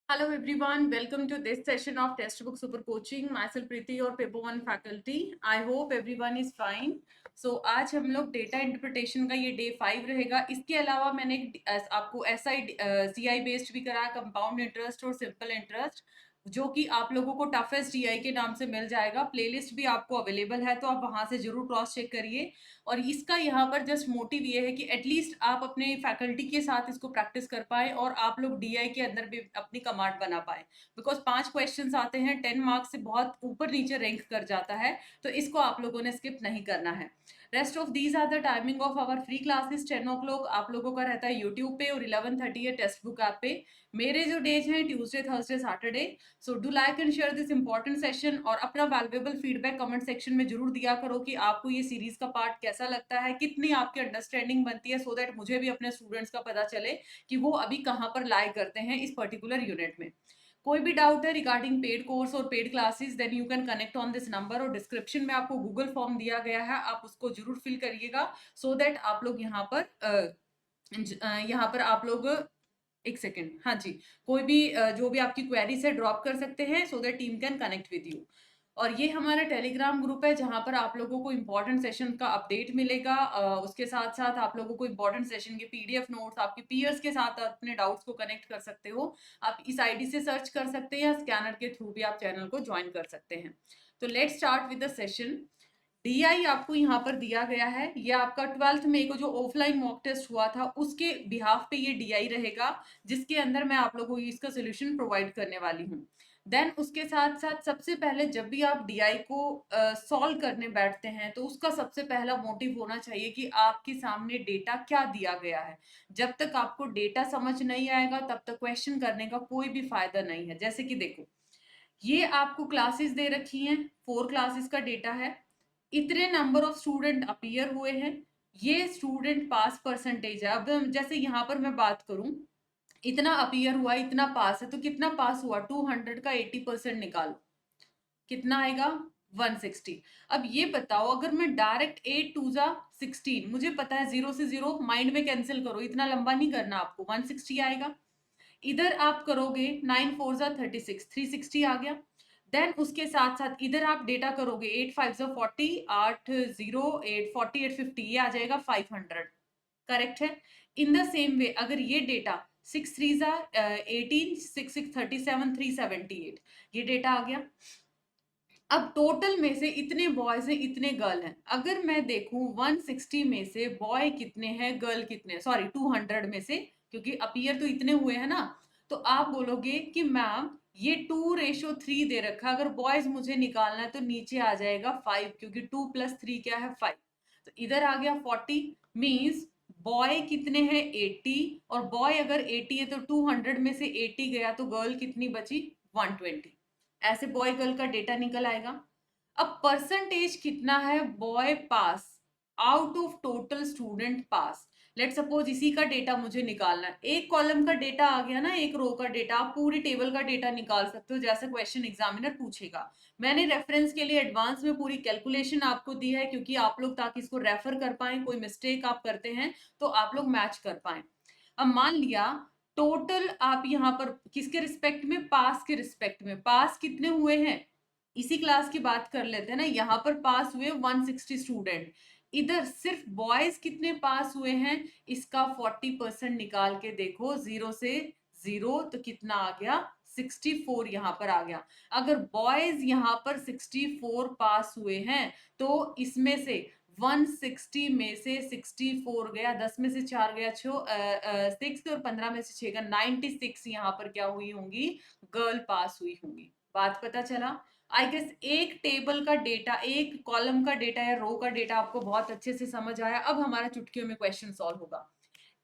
Hello everyone, welcome to this session of Textbook Super Coaching. Myself Preeti, your paper 1 faculty. I hope everyone is fine. So आज हम लोग data interpretation का ये day 5 रहेगा. इसके अलावा मैंने आपको SI CI बेस्ड भी करा, कंपाउंड इंटरेस्ट और सिंपल इंटरेस्ट, जो कि आप लोगों को टफेस्ट DI के नाम से मिल जाएगा. प्लेलिस्ट भी आपको अवेलेबल है, तो आप वहां से जरूर क्रॉस चेक करिए. और इसका यहाँ पर जस्ट मोटिव ये है कि एटलीस्ट आप अपने फैकल्टी के साथ इसको प्रैक्टिस कर पाए और आप लोग DI के अंदर भी अपनी कमांड बना पाए. बिकॉज 5 क्वेश्चंस आते हैं, 10 मार्क्स से बहुत ऊपर नीचे रैंक कर जाता है, तो इसको आप लोगों ने स्किप नहीं करना है. Rest of these are the timing of our free classes. 10 o'clock आप लोगों का रहता है यूट्यूब पे और 11:30 है टेक्स्ट बुक ऐप पे. मेरे जो डेज हैं Tuesday, Thursday, Saturday. So do like and share this important session और अपना वैल्यूएबल फीडबैक कमेंट सेक्शन में जरूर दिया करो कि आपको ये सीरीज का पार्ट कैसा लगता है, कितनी आपकी अंडरस्टैंडिंग बनती है, सो दैट मुझे भी अपने स्टूडेंट्स का पता चले कि वो अभी कहाँ पर लाई करते हैं इस पर्टिकुलर यूनिट में. कोई भी डाउट है रिगार्डिंग पेड कोर्स और paid classes, then you can connect on this number, और डिस्क्रिप्शन में आपको गूगल फॉर्म दिया गया है, आप उसको जरूर फिल करिएगा, सो दैट आप लोग यहाँ पर आप लोग एक सेकेंड, हाँ जी, कोई भी जो भी आपकी क्वेरीज है ड्रॉप कर सकते हैं, so that team can connect with you. और ये हमारा टेलीग्राम ग्रुप है जहां पर आप लोगों को इंपॉर्टेंट सेशन का अपडेट मिलेगा. उसके साथ साथ आप लोगों को इंपॉर्टेंट सेशन के PDF नोट्स, आपके पीयर्स के साथ अपने डाउट्स को कनेक्ट कर सकते हो. आप इस ID से सर्च कर सकते हैं या स्कैनर के थ्रू भी आप चैनल को ज्वाइन कर सकते हैं. तो let's start with the session. DI आपको यहाँ पर दिया गया है, ये आपका 12th मई को जो ऑफलाइन मॉक टेस्ट हुआ था उसके बिहाफ पे ये DI रहेगा, जिसके अंदर मैं आप लोगों को इसका सोल्यूशन प्रोवाइड करने वाली हूँ. देन उसके साथ साथ सबसे पहले जब भी आप DI को सॉल्व करने बैठते हैं, तो उसका सबसे पहला मोटिव होना चाहिए कि आपके सामने डेटा क्या दिया गया है. जब तक आपको डेटा समझ नहीं आएगा तब तक क्वेश्चन करने का कोई भी फायदा नहीं है. जैसे कि देखो, ये आपको क्लासेस दे रखी हैं, 4 क्लासेस का डेटा है, इतने नंबर ऑफ स्टूडेंट अपीयर हुए हैं, ये स्टूडेंट पास परसेंटेज है. अब जैसे यहाँ पर मैं बात करूं, इतना अपीयर हुआ, इतना पास है, तो कितना पास हुआ, 200 का 80% निकालो, कितना आएगा, 160. अब ये बताओ, अगर मैं डायरेक्ट 8 2 जा 16, मुझे पता है 0 से 0 माइंड में कैंसिल करो, इतना लंबा नहीं करना आपको, 160 आएगा. इधर आप करोगे 9 4 जा 36, 360 आ गया. देन उसके साथ साथ इधर आप डेटा करोगे 8 5 जा 40, 8 0 8 40 8 50, ये आ जाएगा 500. करेक्ट है. इन द सेम वे अगर ये डेटा 6 3 जा 18, 6 6 37, 378, ये डेटा आ गया. अब टोटल में से इतने बॉयज हैं, इतने गर्ल हैं. अगर मैं देखूं 160 में से बॉय कितने हैं, गर्ल कितने हैं, सॉरी 200 में से, क्योंकि अपीयर तो इतने हुए हैं ना, तो आप बोलोगे कि मैम ये 2:3 दे रखा, अगर बॉयज मुझे निकालना है तो नीचे आ जाएगा 5, क्योंकि 2 + 3 क्या है, 5. तो इधर आ गया 40, मीन्स बॉय कितने हैं, 80. और बॉय अगर 80 है तो 200 में से 80 गया, तो गर्ल कितनी बची, 120. ऐसे बॉय गर्ल का डेटा निकल आएगा. अब परसेंटेज कितना है boy pass out of total student pass. Let suppose इसी का डेटा मुझे निकालना है, एक कॉलम का डेटा आ गया ना, एक रो का डेटा, आप पूरी टेबल का डेटा निकाल सकते हो जैसे क्वेश्चन एग्जामिनर पूछेगा. मैंने रेफरेंस के लिए एडवांस में पूरी कैलकुलेशन आपको दी है, क्योंकि आप लोग ताकि इसको रेफर कर पाए, कोई मिस्टेक आप करते हैं तो आप लोग मैच कर पाए. अब मान लिया टोटल आप यहाँ पर किसके रिस्पेक्ट में, पास के रिस्पेक्ट में, पास कितने हुए हैं, इसी क्लास की बात कर लेते हैं ना. यहाँ पर पास हुए 160 स्टूडेंट, इधर सिर्फ बॉयज कितने पास हुए हैं, इसका 40% निकाल के देखो, 0 से 0, तो कितना आ गया, 64 यहाँ पर आ गया. अगर बॉयज यहाँ पर 64 पास हुए हैं, तो इसमें से 160 में से 64 गया, 10 में से 4 गया 6 और 15 में से 6 का 96 यहाँ पर क्या हुई होंगी, गर्ल पास हुई होंगी. बात पता चला. आई गेस एक टेबल का डेटा, एक कॉलम का डेटा या रो का डेटा आपको बहुत अच्छे से समझ आया. अब हमारा चुटकियों में क्वेश्चन सॉल्व होगा.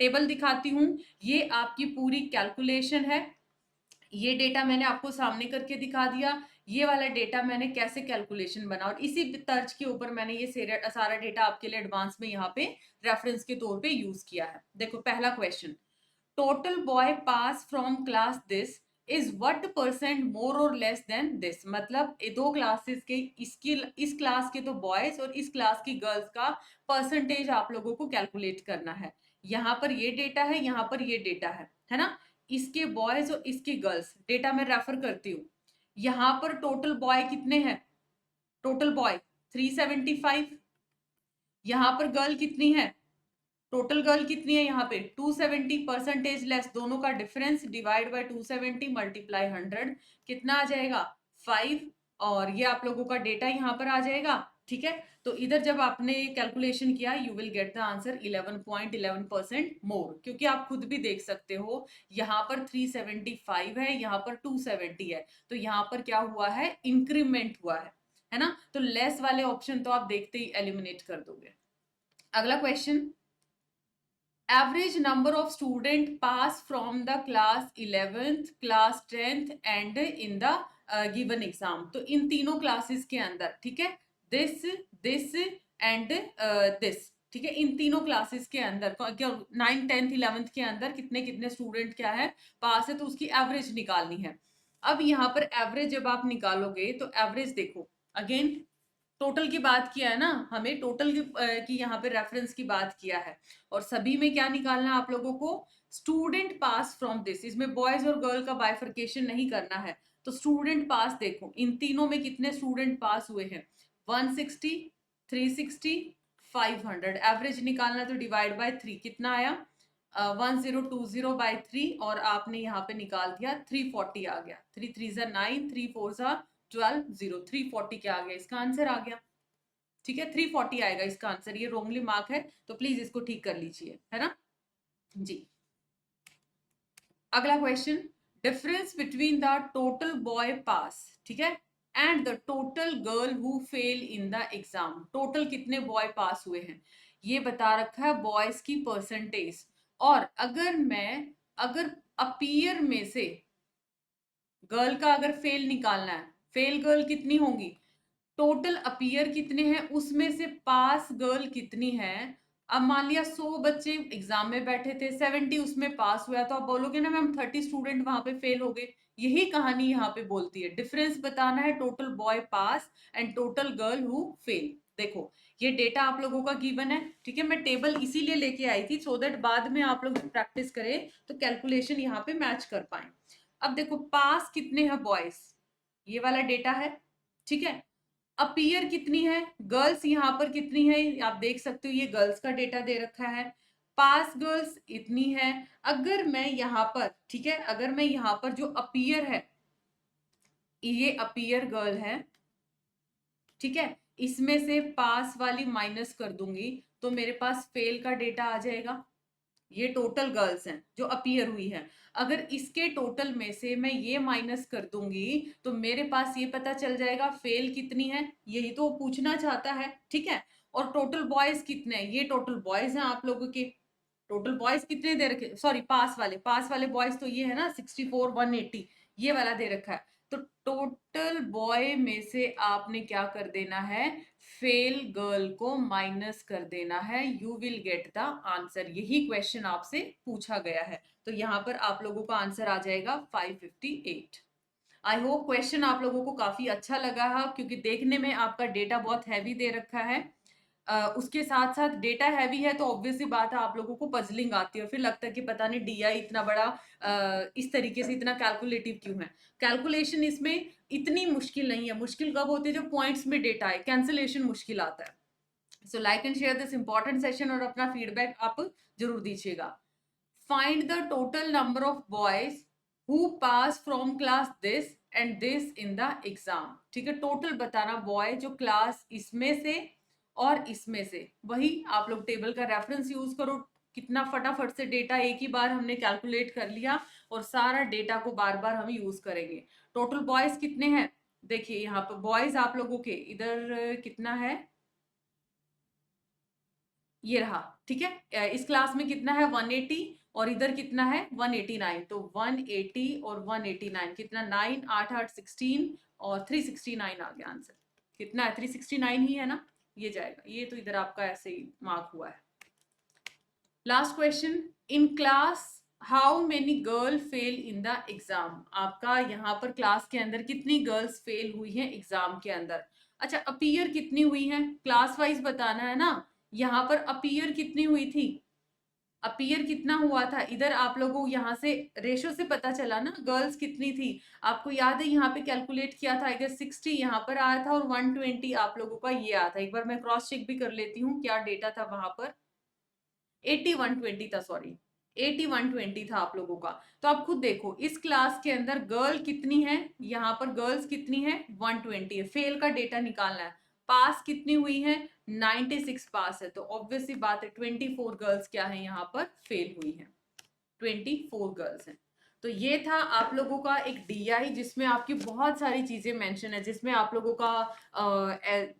टेबल दिखाती हूँ, ये आपकी पूरी कैलकुलेशन है. ये डेटा मैंने आपको सामने करके दिखा दिया, ये वाला डेटा मैंने कैसे कैलकुलेशन बना, और इसी तर्ज के ऊपर मैंने ये सारा डेटा आपके लिए एडवांस में यहाँ पे रेफरेंस के तौर पे यूज किया है. देखो पहला question, total boy pass from class this is what percent more और लेस देन दिस. मतलब ये दो क्लासेस के, इसकी इस क्लास के तो बॉयज और इस क्लास की गर्ल्स का परसेंटेज आप लोगों को कैलकुलेट करना है. यहाँ पर ये डेटा है, यहाँ पर ये डेटा है ना. इसके बॉयज और इसके गर्ल्स, डेटा मैं रेफर करती हूँ। यहाँ पर टोटल बॉय कितने हैं, टोटल बॉय 375, यहाँ पर गर्ल कितनी है, टोटल गर्ल कितनी है यहाँ पे 270, परसेंटेज लेस दोनों का डिफरेंस डिवाइड बाय 270 मल्टीप्लाई 100 कितना आ जाएगा 5, और ये आप लोगों का डेटा यहाँ पर आ जाएगा। ठीक है, तो इधर जब आपने कैलकुलेशन किया you will get the answer 11.11% मोर, क्योंकि आप खुद भी देख सकते हो यहाँ पर 375 है, यहाँ पर 270 है, तो यहाँ पर क्या हुआ है, इंक्रीमेंट हुआ है ना। तो लेस वाले ऑप्शन तो आप देखते ही एलिमिनेट कर दोगे। अगला question, average number of student pass from the class 11th class 10th and in the given exam। तो इन तीनों क्लासेस के अंदर, ठीक है, दिस एंड दिस, ठीक है, इन तीनों क्लासेस के अंदर 9th 10th 11th के अंदर कितने कितने स्टूडेंट क्या है पास है, तो उसकी एवरेज निकालनी है। अब यहाँ पर एवरेज जब आप निकालोगे तो एवरेज देखो, अगेन टोटल की बात किया है ना, हमें टोटल की यहाँ पे रेफरेंस की बात किया है, और सभी में क्या निकालना है आप लोगों को, स्टूडेंट पास फ्रॉम दिस, इसमें बॉयज और गर्ल का बाइफर्केशन नहीं करना है। तो स्टूडेंट पास देखो इन तीनों में कितने स्टूडेंट पास हुए हैं, 160, 360, 500, एवरेज निकालना तो डिवाइड बाय 3 कितना आया 1020 बाय 3, और आपने यहाँ पे निकाल दिया 340 आ गया, 3 3 9, 3 4 12 0, 340 क्या आ गया, इसका आंसर आ गया। ठीक है, 340 आएगा इसका आंसर, ये रोंगली मार्क है तो प्लीज इसको ठीक कर लीजिए, है ना जी। अगला question, difference between the total boy pass, ठीक है, and the total girl who fail in the exam. Total कितने बॉय पास हुए हैं ये बता रखा है, बॉयज की परसेंटेज, और अगर अपीयर में से गर्ल का अगर फेल निकालना है, फेल गर्ल कितनी होंगी, टोटल अपीयर कितने हैं उसमें से पास गर्ल कितनी है। अब मान लिया 100 बच्चे एग्जाम में बैठे थे, 70 उसमें पास हुआ, तो आप बोलोगे ना मैम 30 स्टूडेंट वहां पे फेल हो गए। यही कहानी यहाँ पे बोलती है, डिफरेंस बताना है total boy pass and total girl who fail. देखो ये डेटा आप लोगों का गिवन है, ठीक है, मैं टेबल इसीलिए लेके आई थी सो दैट बाद में आप लोग प्रैक्टिस करें तो कैलकुलेशन यहाँ पे मैच कर पाए। अब देखो पास कितने हैं बॉयज, ये वाला डेटा है, ठीक है, अपीयर कितनी है गर्ल्स, यहाँ पर कितनी है आप देख सकते हो, ये गर्ल्स का डेटा दे रखा है, पास गर्ल्स इतनी है। अगर मैं यहाँ पर, ठीक है, अगर मैं यहाँ पर जो अपीयर है, ये अपीयर गर्ल है, ठीक है, इसमें से पास वाली माइनस कर दूंगी तो मेरे पास फेल का डेटा आ जाएगा। ये टोटल गर्ल्स हैं जो अपीयर हुई है, अगर इसके टोटल में से मैं ये माइनस कर दूंगी तो मेरे पास ये पता चल जाएगा फेल कितनी है, यही तो पूछना चाहता है, ठीक है। और टोटल बॉयज कितने हैं, ये टोटल बॉयज हैं आप लोगों के, टोटल बॉयज कितने दे रखे, सॉरी पास वाले बॉयज तो ये है ना 64 180, ये वाला दे रखा है। तो टोटल बॉय में से आपने क्या कर देना है, फेल गर्ल को माइनस कर देना है, you will get the answer. यही क्वेश्चन आपसे पूछा गया है, तो यहाँ पर आप लोगों का आंसर आ जाएगा 558। आई होप क्वेश्चन आप लोगों को काफी अच्छा लगा है, क्योंकि देखने में आपका डेटा बहुत हैवी दे रखा है, उसके साथ साथ डेटा हैवी है तो ऑब्वियसली बात है आप लोगों को पजलिंग आती है, फिर लगता है कि पता नहीं डीआई इतना बड़ा इस तरीके से इतना कैलकुलेटिव क्यों है। कैलकुलेशन इसमें इतनी मुश्किल नहीं है, मुश्किल कब होती है जब पॉइंट्स में डेटा है, कैंसिलेशन मुश्किल आता है। So like and share this important session और अपना फीडबैक आप जरूर दीजिएगा। Find the total number of boys who pass from class this and this in the exam, ठीक है, टोटल बताना बॉय जो क्लास इसमें से और इसमें से, वही आप लोग टेबल का रेफरेंस यूज करो, कितना फटाफट से डेटा एक ही बार हमने कैलकुलेट कर लिया और सारा डेटा को बार बार हम यूज करेंगे। टोटल बॉयज कितने हैं, देखिए यहाँ पर बॉयज आप लोगों के इधर कितना है, ये रहा, ठीक है, इस क्लास में कितना है 180 और इधर कितना है 189, तो 180 और 189 कितना 9 8 8 16 और 369 आ गया आंसर। कितना है 369 ही है ना, ये जाएगा, ये तो इधर आपका ऐसे ही मार्क हुआ है। Last question, in class how many girl fail in the exam, आपका यहाँ पर क्लास के अंदर कितनी गर्ल्स फेल हुई हैं एग्जाम के अंदर। अच्छा अपीयर कितनी हुई हैं, क्लास वाइज बताना है ना, यहाँ पर अपीयर कितनी हुई थी, अपीयर कितना हुआ था, इधर आप लोगों को यहाँ से रेशो से पता चला ना गर्ल्स कितनी थी, आपको याद है यहाँ पे कैलकुलेट किया था, अगर 60 यहाँ पर आया था और 120 आप लोगों का ये आया था। एक बार मैं क्रॉस चेक भी कर लेती हूँ क्या डेटा था वहां पर। 8120 था, सॉरी 8120 था आप लोगों का। तो आप खुद देखो इस क्लास के अंदर गर्ल कितनी है, यहाँ पर गर्ल्स कितनी है 120 है। फेल का डेटा निकालना है, पास कितनी हुई है 96 पास है, तो ऑब्वियसली बात है 24 गर्ल्स क्या है यहाँ पर फेल हुई है, 24 गर्ल्स हैं। तो ये था आप लोगों का एक डीआई जिसमें आपकी बहुत सारी चीजें मेंशन है, जिसमें आप लोगों का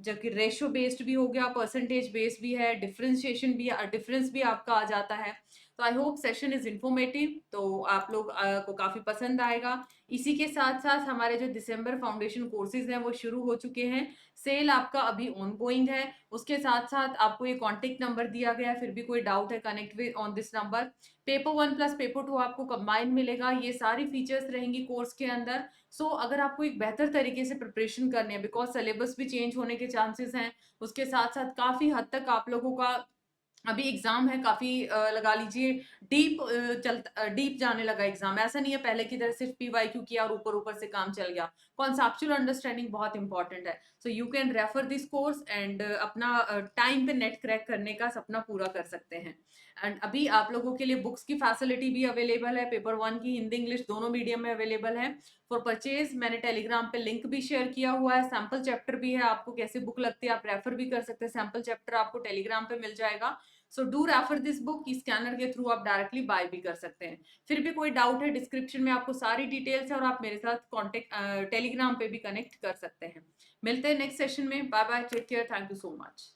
जो कि रेशो बेस्ड भी हो गया, परसेंटेज बेस्ड भी है, डिफरेंशिएशन भी, डिफरेंस भी आपका आ जाता है। तो I hope session is informative, तो आप लोग को काफी पसंद आएगा। इसी के साथ साथ हमारे जो दिसंबर फाउंडेशन कोर्सेज हैं वो शुरू हो चुके हैं, सेल आपका अभी ऑन गोइंग है। उसके साथ साथ आपको ये कॉन्टेक्ट नंबर दिया गया है, फिर भी कोई डाउट है connect with on this number. Paper 1 plus paper 2 आपको कंबाइन मिलेगा, ये सारी फीचर्स रहेंगी कोर्स के अंदर। सो अगर आपको एक बेहतर तरीके से प्रिपरेशन करनी है, बिकॉज सिलेबस भी चेंज होने के चांसेस हैं, उसके साथ साथ काफी हद तक आप लोगों का अभी एग्जाम है, काफी लगा लीजिए डीप जाने लगा एग्जाम, ऐसा नहीं है पहले की तरह सिर्फ पीवाईक्यू किया और ऊपर ऊपर से काम चल गया। कॉन्सेप्चुअल अंडरस्टैंडिंग बहुत इंपॉर्टेंट है। So you can refer this course and अपना टाइम पे नेट क्रैक करने का सपना पूरा कर सकते हैं। एंड अभी आप लोगों के लिए बुक्स की फैसिलिटी भी अवेलेबल है, पेपर 1 की हिंदी इंग्लिश दोनों मीडियम में अवेलेबल है। फॉर परचेज मैंने टेलीग्राम पे लिंक भी शेयर किया हुआ है, सैम्पल चैप्टर भी है, आपको कैसे बुक लगती है आप रेफर भी कर सकते हैं, सैम्पल चैप्टर आपको टेलीग्राम पे मिल जाएगा। So do refer this book, scanner के थ्रू आप डायरेक्टली बाय भी कर सकते हैं। फिर भी कोई डाउट है डिस्क्रिप्शन में आपको सारी डिटेल्स है, और आप मेरे साथ कॉन्टेक्ट टेलीग्राम पे भी कनेक्ट कर सकते हैं। मिलते हैं नेक्स्ट सेशन में, bye bye, take care, thank you so much.